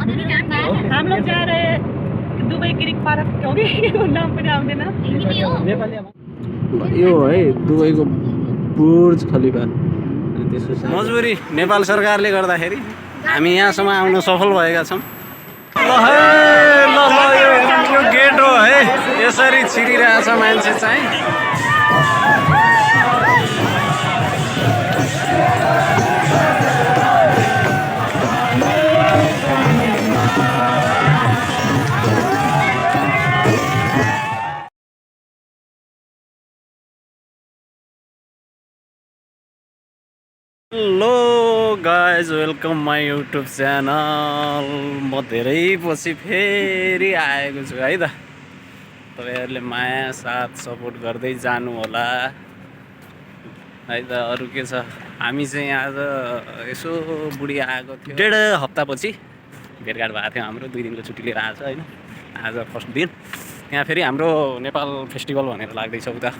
हम लोग जा रहे हैं दुबई क्रिक पार्क होगी नाम पनि आउँदैन यो है दुबईको बुर्ज खलिफा मजबुरी नेपाल सरकारले गर्दाखेरि हामी यहाँसम्म आउन सफल भएका छौँ। यो गेट हो है, यसरी छिरिरहेछ मान्छे चाहिँ। Hello guys, welcome my YouTube channel. म धेरै पछि फेरि आएको छु है त। तपाईँहरूले माया साथ सपोर्ट गर्दै जानु होला है त। अरू के छ, हामी चाहिँ आज यसो बुढी आएको थियो, 1.5 हप्तापछि भेटघाट भएको थियो हाम्रो। 2 दिनको छुट्टी लिएर आएको छ होइन। आज फर्स्ट दिन यहाँ फेरि हाम्रो नेपाल फेस्टिभल भनेर लाग्दैछ उता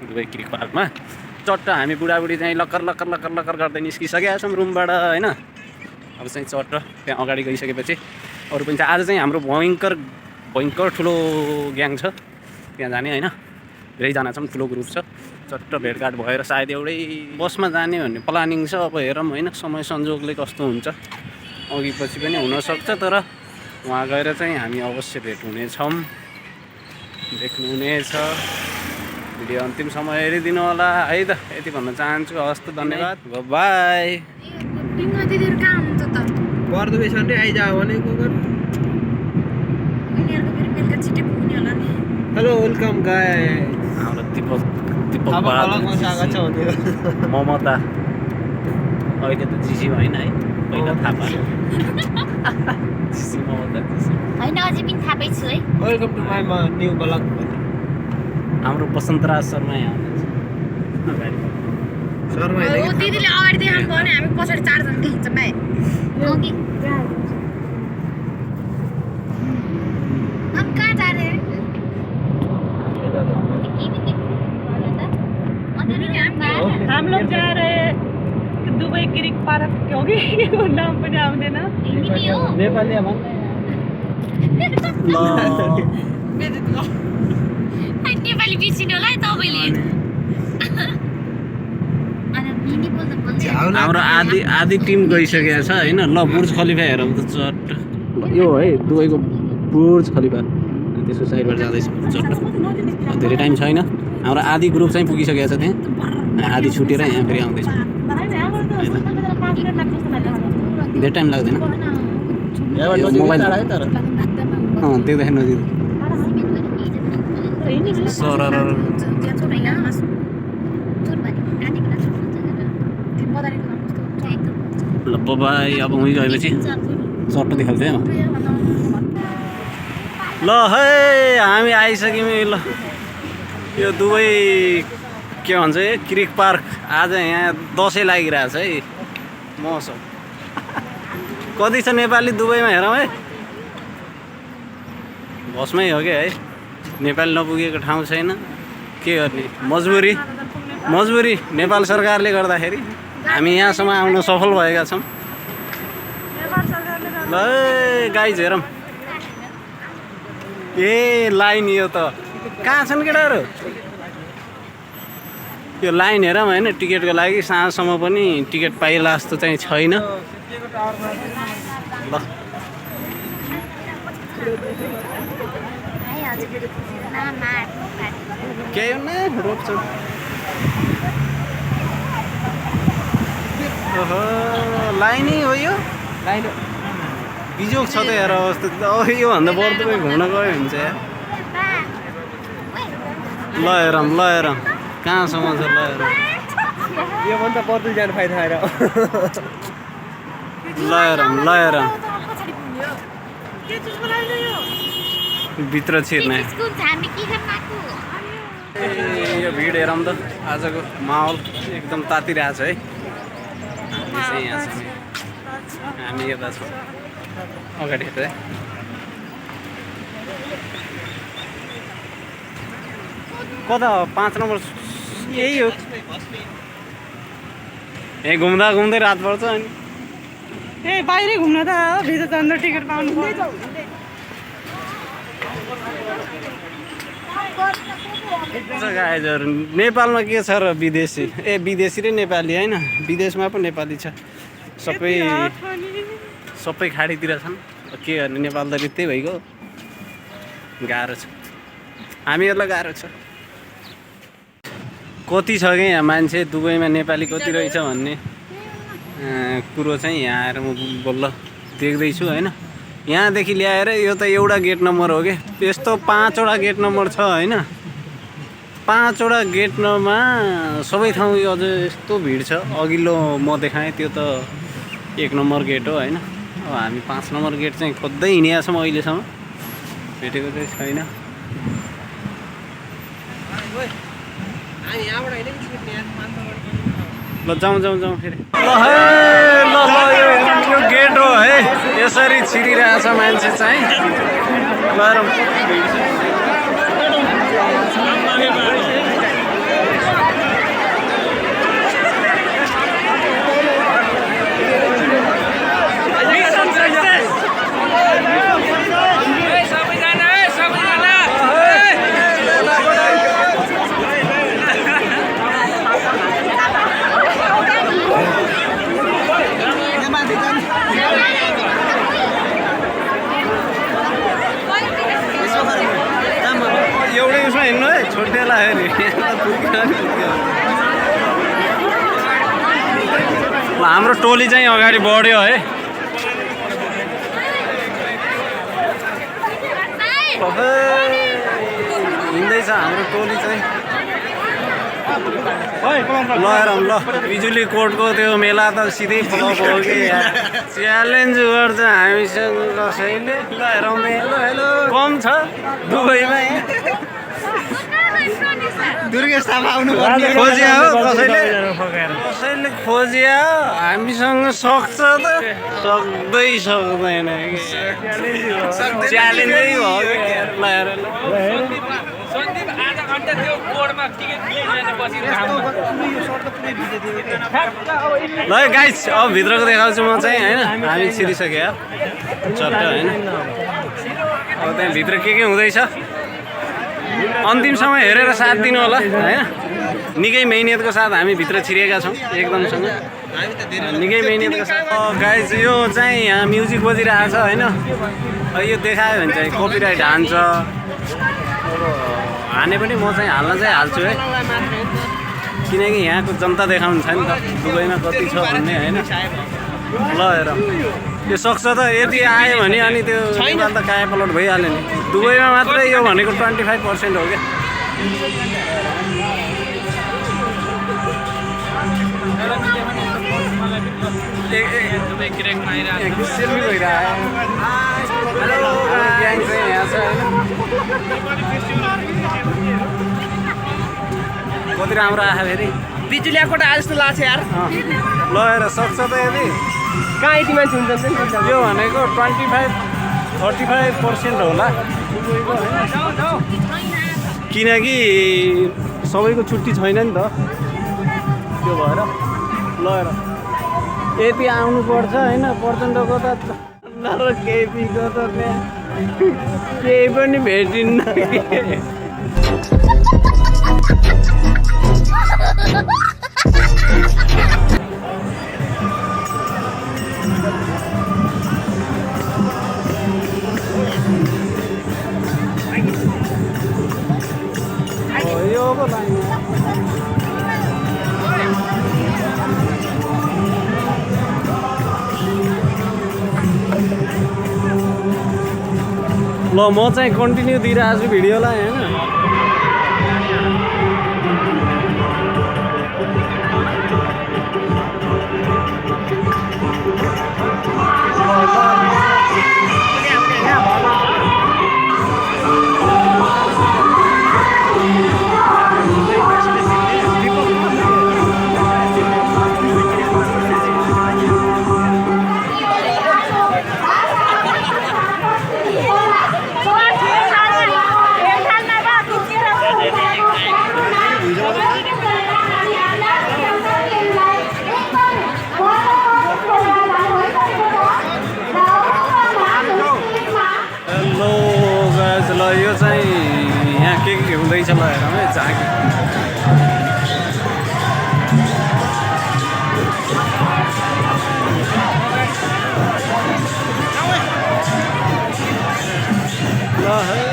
दुबई क्रिक पार्कमा। चट्ट हामी बुढाबुढी चाहिँ लक्कर लक्कर लक्कर लक्कर गर्दै निस्किसकेका छौँ रुमबाट होइन। अब चाहिँ चट्ट त्यहाँ अगाडि गइसकेपछि अरू पनि छ। आज चाहिँ हाम्रो भयङ्कर ठुलो ग्याङ छ त्यहाँ जाने होइन। धेरैजना छौँ, ठुलो ग्रुप छ। चट्ट भेटघाट भएर सायद एउटै बसमा जाने भन्ने प्लानिङ छ। अब हेरौँ होइन, समय संजोगले कस्तो हुन्छ, अघि पछि पनि हुनसक्छ। तर वहाँ गएर चाहिँ हामी अवश्य भेट हुनेछौँ, देख्नुहुनेछ। भिडियो अन्तिमसम्म हेरिदिनु होला है त, यति भन्न चाहन्छु। हस् त, धन्यवाद, बाई। हेलो, वेलकम गाई। हाम्रो दिपक ममता अहिले त जिसी होइन है, पहिला थाहा पायो। जिसी ममता होइन, अझै पनि थाहा पाइछु है। Welcome to my new blog. हाम्रो बसन्तराज शर्मा यहाँ शर्मा दिदीले अगाडि देखाउनु भयो भने हामी पछाडि 4 जन देखिन्छौँ भाइ। हम कहाँ जा रहे हैं? हम लोग जा रहे हैं दुबई क्रिक पार्क होगी नाम पनि आउँदैन नेपाली नेपाली बिर्सिनु होला है तपाईँले। हाम्रो आधी टिम गइसकेको छ होइन। ल, बुर्ज खलिफा हेरौँ त चट्ट। यो है दुबईको बुर्ज खलिफा, त्यसको साइडबाट जाँदैछ चट्ट। धेरै टाइम छैन, हाम्रो आधी ग्रुप चाहिँ पुगिसकेको छ त्यहाँ। आधी छुटेर यहाँ फेरि आउँदैछ। धेरै टाइम लाग्दैन, मोबाइल देख्दाखेरि नजिक सर। ल बाई, अब उहीँ गएपछि चट्ट देखाउँछ है। ल है, हामी आइसक्यौँ। ल, यो दुबई के भन्छ क्रिक पार्क। आज यहाँ दसैँ लागिरहेछ है, मौसम। कति छ नेपाली दुबईमा हेरौँ है। बसमै हो क्या है, नेपाली नपुगेको ठाउँ छैन। के गर्ने, मजबुरी नेपाल सरकारले गर्दाखेरि हामी यहाँसम्म आउन सफल भएका छौँ। ल गाइज हेरौँ। ए लाइन, यो त कहाँ छन् केटाहरू? यो लाइन हेरौँ होइन टिकटको लागि। साँझसम्म पनि टिकट पाइला जस्तो चाहिँ छैन। ल के रोक्छ? ओहो, लाइनै हो यो। लाइन बिजोग छ त हेर अवस्था। योभन्दा बढ्दो कोही घुम्न गयो हुन्छ यार। ल हेरौँ कहाँसम्म छ। ल हेरौँ, योभन्दा बढ्दै जानु फाइदा आएर। ल हेरौँ भित्र छिर्ने। यो भिड हेरौँ त, आजको माहौल एकदम तातिरहेको छ है। हामी चाहिँ यहाँ छौँ, हामी यता छौँ अगाडि त। कता 5 नम्बर यही हो। यहीँ घुम्दा रात पर्छ अनि ए बाहिरै घुम्न त हो भित्र जाँदा टिकट पाउनु पर्छ गाइजहरु नेपालमा के छ र विदेशी विदेशी र नेपाली हैन विदेशमा पनि नेपाली छ सबै खाडीतिर छन् के गर्ने नेपाल त रित्तै भइगयो गाह्रो छ हामीहरूलाई गाह्रो छ कति छ कि यहाँ मान्छे दुबईमा नेपाली कति रहेछ भन्ने कुरो चाहिँ यहाँ आएर म बल्ल देख्दैछु होइन यहाँदेखि ल्याएर यो त एउटा गेट नम्बर हो कि यस्तो 5वटा गेट नम्बर छ होइन 5वटा गेटमा सबै ठाउँ अझ यस्तो भिड छ अघिल्लो म देखाएँ त्यो त 1 नम्बर गेट हो होइन अब हामी 5 नम्बर गेट चाहिँ खोज्दै हिँडेका छौँ अहिलेसम्म भेटेको चाहिँ छैन ल जाउँ फेरि यो गेट हो है यसरी छिरिरहेछ मान्छे चाहिँ एउटै उसमा हिँड्नु है छोड्देला हेरि हाम्रो टोली चाहिँ अगाडि बढ्यो है हिँड्दैछ हाम्रो टोली चाहिँ ल हेरौँ ल बिजुली कोर्टको त्यो मेला त सिधै फ्लप हो कि च्यालेन्ज गर्छ हामीसँग कसैले ल हेरौँ कम छ दुबईमा दुर्गेश थापा आउनु खोजिया हो कसैले खोजिया हामीसँग सक्छ त सक्दै सक्दैन च्यालेन्जै भयो ल हेर ल गाइस अब भित्रको देखाउँछु म चाहिँ होइन हामी छिरिसक्यो चट्ट होइन अब त्यहाँ भित्र के हुँदैछ अन्तिमसम्म हेरेर साथ दिनु होला होइन निकै मेहनतको साथ हामी भित्र छिरेका छौँ एकदमसँग निकै मेहनतको साथ गाइस यो चाहिँ यहाँ म्युजिक बजिरहेको छ होइन यो देखायो भने चाहिँ कपिराइट हान्छ हाने पनि म चाहिँ हाल्न चाहिँ हाल्छु है किनकि यहाँको जनता देखाउनु छ नि त दुबईमा कति छ भन्ने होइन ल हेर यो सक्छ त यदि आयो भने अनि त्यो त काया पलट भइहाल्यो नि दुबईमा मात्रै यो भनेको 25% हो क्या सेल्फी कति राम्रो आयो फेरि बिजुली आएको आज जस्तो लाग्छ यार ल हेर सक्छ त यदि कहाँ यति मान्छे हुन्छ यो भनेको 25-35% होला किनकि सबैको छुट्टी छैन नि त त्यो भएर ल हेर यति आउनुपर्छ होइन प्रचण्डको त केपीको त केही पनि भेटिन्न यो पो लाइन ल म चाहिँ कन्टिन्यू दिइरहेको छु भिडियोलाई होइन ल हेरौँ है झाँकी ल है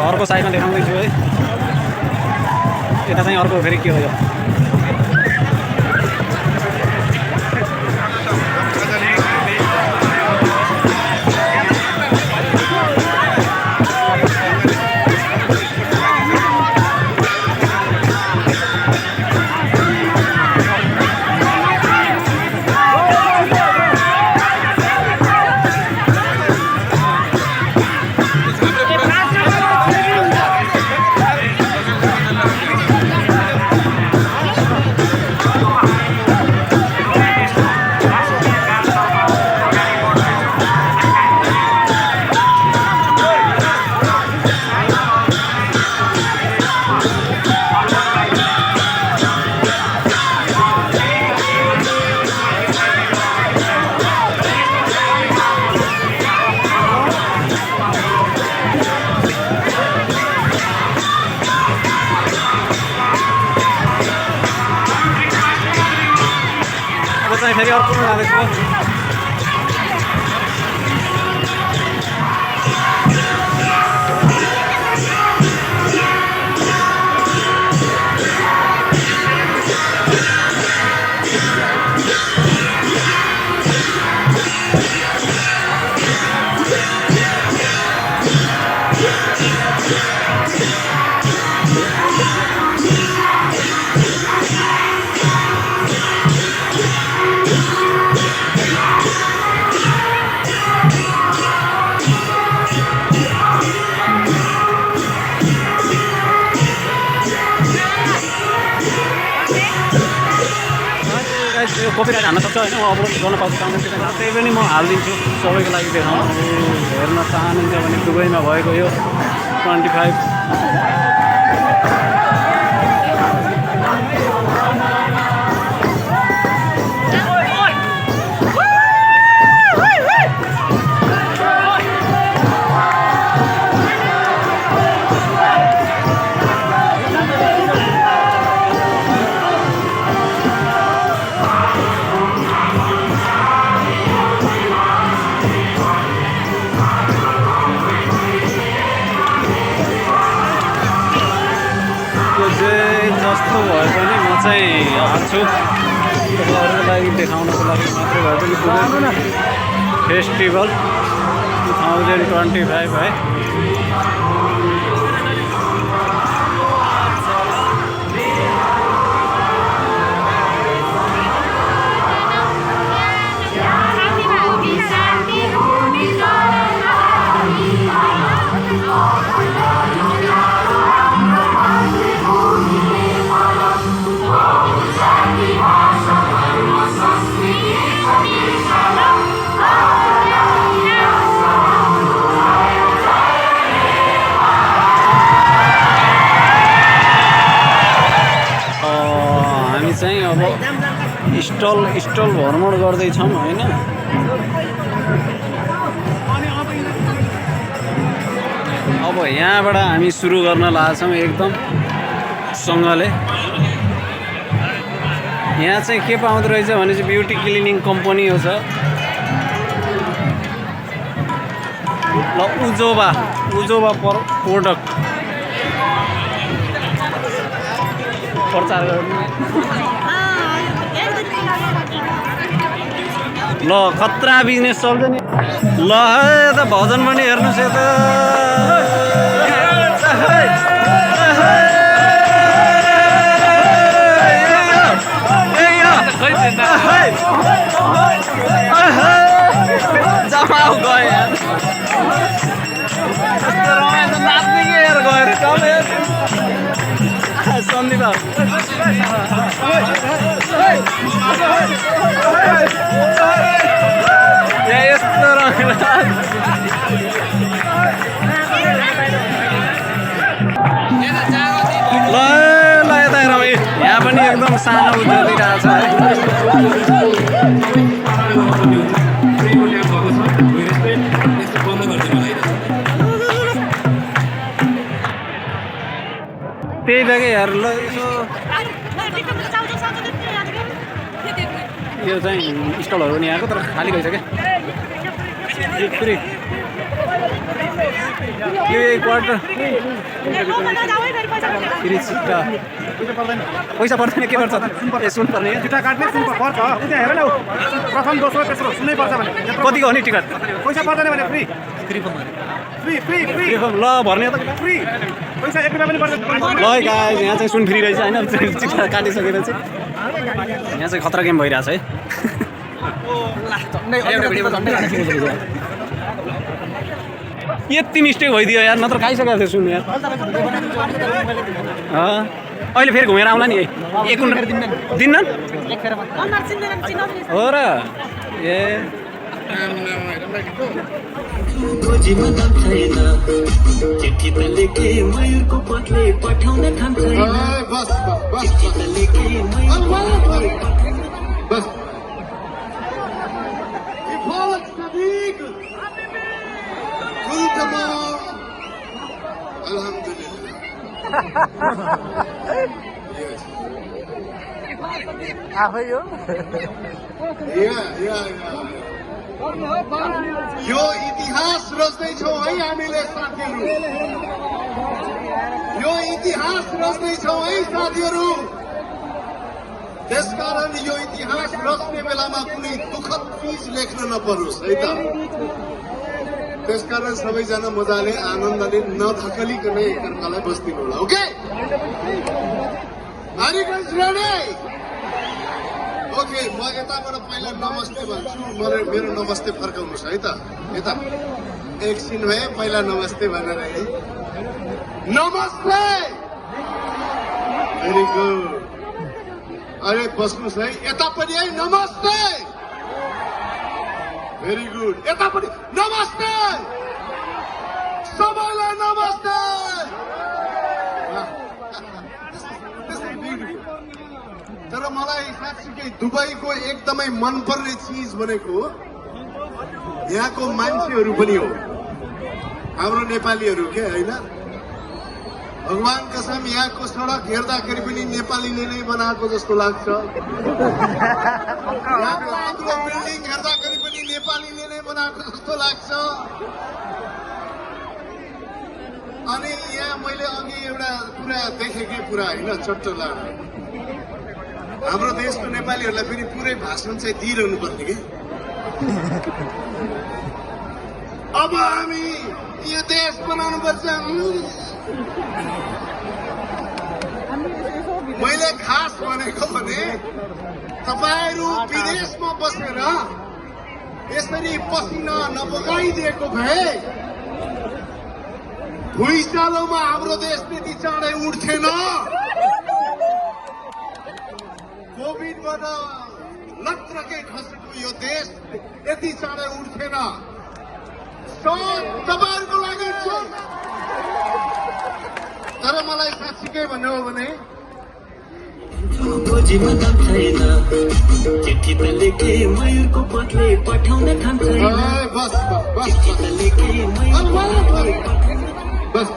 अर्को साइडमा देखाउँदैछु है यता चाहिँ अर्को फेरि के हो यो चाहिँ फेरि अर्को जाँदैछु यो कपिराइट हान्न सक्छ होइन अपलोड गर्न पाउँछ त्यही पनि म हालिदिन्छु सबैको लागि देखाउनु हेर्न चाहनुहुन्छ भने दुबईमा भएको यो 25 जस्तो भए पनि म चाहिँ आउँछु तपाईँहरूको लागि देखाउनको लागि मात्रै भए पनि दुबई फेस्टिभल 2025 है चाहिँ अब स्टल भ्रमण गर्दैछौँ होइन अब यहाँबाट हामी सुरु गर्न लाग्छौँ एकदम सँगले यहाँ चाहिँ के पाउँदो रहेछ भने चाहिँ ब्युटी क्लिनिङ कम्पनी हो छ ल उजोबा प्रोडक्ट प्रचार गर्नु ल खतरा बिजनेस चल्छ नि ल यता भजन पनि हेर्नुहोस् यता जमाउ गयो यार यस्तो रमाइलो नाच्ने के यार गएर चले सन्दीप यस्तो रमाइलो ल ल यता हेर यहाँ पनि एकदम सानो उठिरहेको छ है त्यही त के यार ल यो चाहिँ स्टलहरू नि आएको तर खाली भइसक्यो फेरि यो क्वार्टर फेरि छिट्टा पैसा पर्दैन के पर्छ ए सुन पर्ने जुत्ता काट्ने सुनको पर्छ उता हेर न प्रथम दोस्रो तेस्रो सुनै पर्छ भने कतिको हो नि टिकट पैसा पर्दैन भने फ्री फ्री फ्री फ्री ल भर्ने त फ्री पैसा 1 रुपैयाँ पनि पर्दैन ल गाइस यहाँ चाहिँ सुन फ्री रहेछ होइन चिट्ठा काटिसकेर चाहिँ यहाँ चाहिँ खतरा गेम भइरहेछ है यति मिस्टेक भइदियो यार नत्र खाइसकेको थियो सुन यार अहिले फेरि घुमेर आउला नि एक दिन्न हो र ए आफै हो यो इतिहास रच्दैछौँ है हामीले साथीहरू यो इतिहास रच्दैछौँ है साथीहरू त्यसकारण यो इतिहास रच्ने बेलामा कुनै दुःखद चीज लेख्न नपरोस् है त त्यसकारण सबैजना मजाले आनन्दले नधकलिकन एकअर्कालाई बस्दिनु होला ओके ओके म यताबाट पहिला नमस्ते भन्छु मेरो नमस्ते फर्काउनुहोस् है त यता एकछिन भए पहिला नमस्ते भनेर है नमस्ते भेरी गुड अरे बस्नुहोस् है यता पनि है नमस्ते भेरी गुड यता पनि नमस्ते सबैलाई नमस्ते तर मलाई साँच्चीकै दुबईको एकदमै मनपर्ने चिज भनेको यहाँको मान्छेहरू पनि हो हाम्रो नेपालीहरू के होइन भगवान कसम यहाँको सडक हेर्दाखेरि पनि नेपालीले नै बनाएको जस्तो लाग्छ यहाँको अग्लो बिल्डिङ हेर्दाखेरि पनि नेपालीले नै बनाएको जस्तो लाग्छ अनि यहाँ मैले अघि एउटा कुरा देखेँ कि पुरा होइन चट्ट लाग्यो हाम्रो देशको नेपालीहरूलाई फेरि पुरै भाषण चाहिँ दिइरहनु पर्ने कि अब हामी यो देश बनाउनु पर्छ मैले खास भनेको भने तपाईहरू विदेशमा बसेर यसरी पसिना नबगाइदिएको भए भुइँचालोमा हाम्रो देश त्यति चाँडै उठ्थेन कोभिडबाट लत्रकै खसेको यो देश यति चाँडै उठ्थेन तपाईहरूको लागि तर मलाई साँच्चीकै भन्नु हो भने बस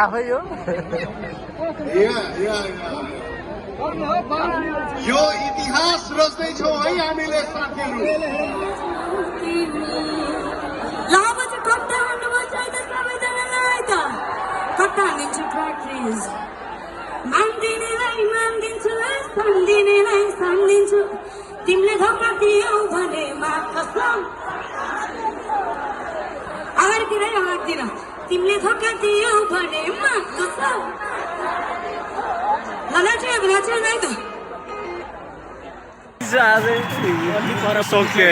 आफै हो यो इतिहास रच्दैछौँ है हामीले साथीहरू तिमीले धोका दियौ भने मा कसम अगाडितिर तिमीले धोका दियौ भने मा कसम सक्यो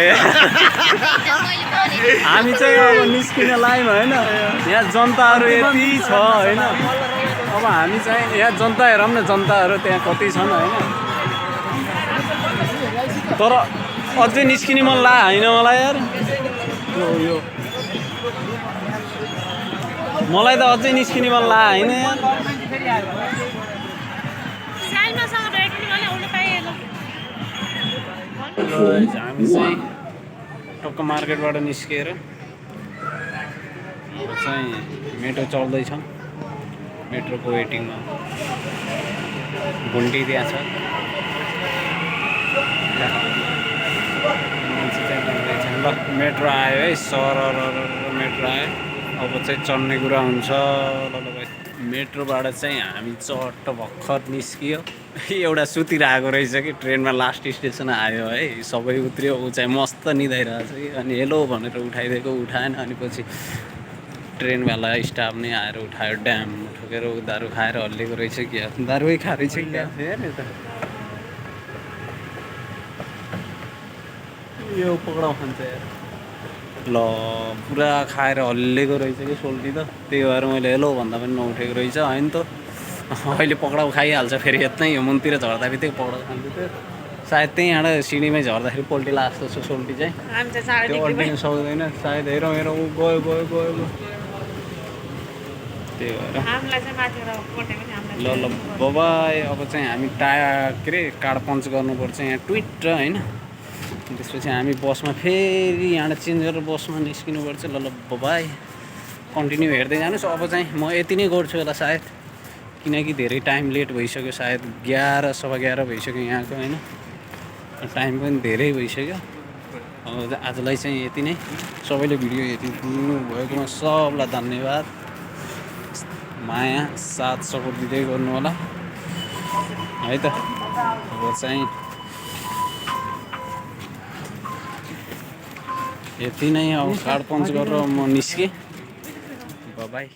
हामी चाहिँ अब निस्किने लाइन होइन यहाँ जनताहरू यति छ होइन अब हामी चाहिँ यहाँ जनता हेरौँ न जनताहरू त्यहाँ कति छन् होइन तर अझै निस्किने मन ला होइन मलाई यार यो मलाई त अझै निस्किने मन ला होइन यार हामी चाहिँ टक्क मार्केटबाट निस्किएर चाहिँ मेट्रो चल्दैछ मेट्रोको वेटिङमा घुन्टी त्यहाँ छ ल मेट्रो आयो है सरर मेट्रो आयो अब चाहिँ चढ्ने कुरा हुन्छ ल भाइ मेट्रोबाट चाहिँ हामी चट्ट भर्खर निस्कियो एउटा सुतिरहेको रहेछ कि ट्रेनमा लास्ट स्टेसन आयो है सबै उत्रियो ऊ चाहिँ मस्त निदाइरहेछ कि अनि हेलो भनेर उठाइदिएको उठाएन अनि पछि ट्रेनवाला स्टाफ नै आएर उठायो ड्याम ठोकेर दारू खाएर हल्लिएको रहेछ कि दारूै खाएर रहेछ कि हेर्ने त यो पक्राउ खान्छ यार ल पुरा खाएर हल्लिएको रहेछ कि सोल्टी त त्यही भएर मैले हेलो भन्दा पनि नउठेको रहेछ होइन त अहिले पक्राउ खाइहाल्छ फेरि यतै यो मुनतिर झर्दा बित्तिकै पक्राउ खान्छ त्यो सायद त्यहीँबाट सिँढीमै झर्दाखेरि पल्टिला जस्तो छ सोल्टी चाहिँ त्यो अल्टिनु सक्दैन सायद हेरौँ ऊ गयो त्यही भएर ल बाबाई अब चाहिँ हामी के अरे कार्ड पञ्च गर्नुपर्छ यहाँ ट्विट होइन त्यसपछि हामी बसमा फेरि यहाँबाट चेन्ज गरेर बसमा निस्किनुपर्छ ल बाबाई कन्टिन्यू हेर्दै जानुहोस् अब चाहिँ म यति नै गर्छु होला सायद किनकि धेरै टाइम लेट भइसक्यो सायद 11:15 भइसक्यो यहाँको होइन टाइम पनि धेरै भइसक्यो अब आजलाई चाहिँ यति नै सबैले भिडियो हेरिदिनु भएकोमा सबलाई धन्यवाद माया साथ सपोर्ट दिँदै गर्नु होला है त अब चाहिँ यति नै अब कार्ड पञ्च गरेर म निस्केँ बाई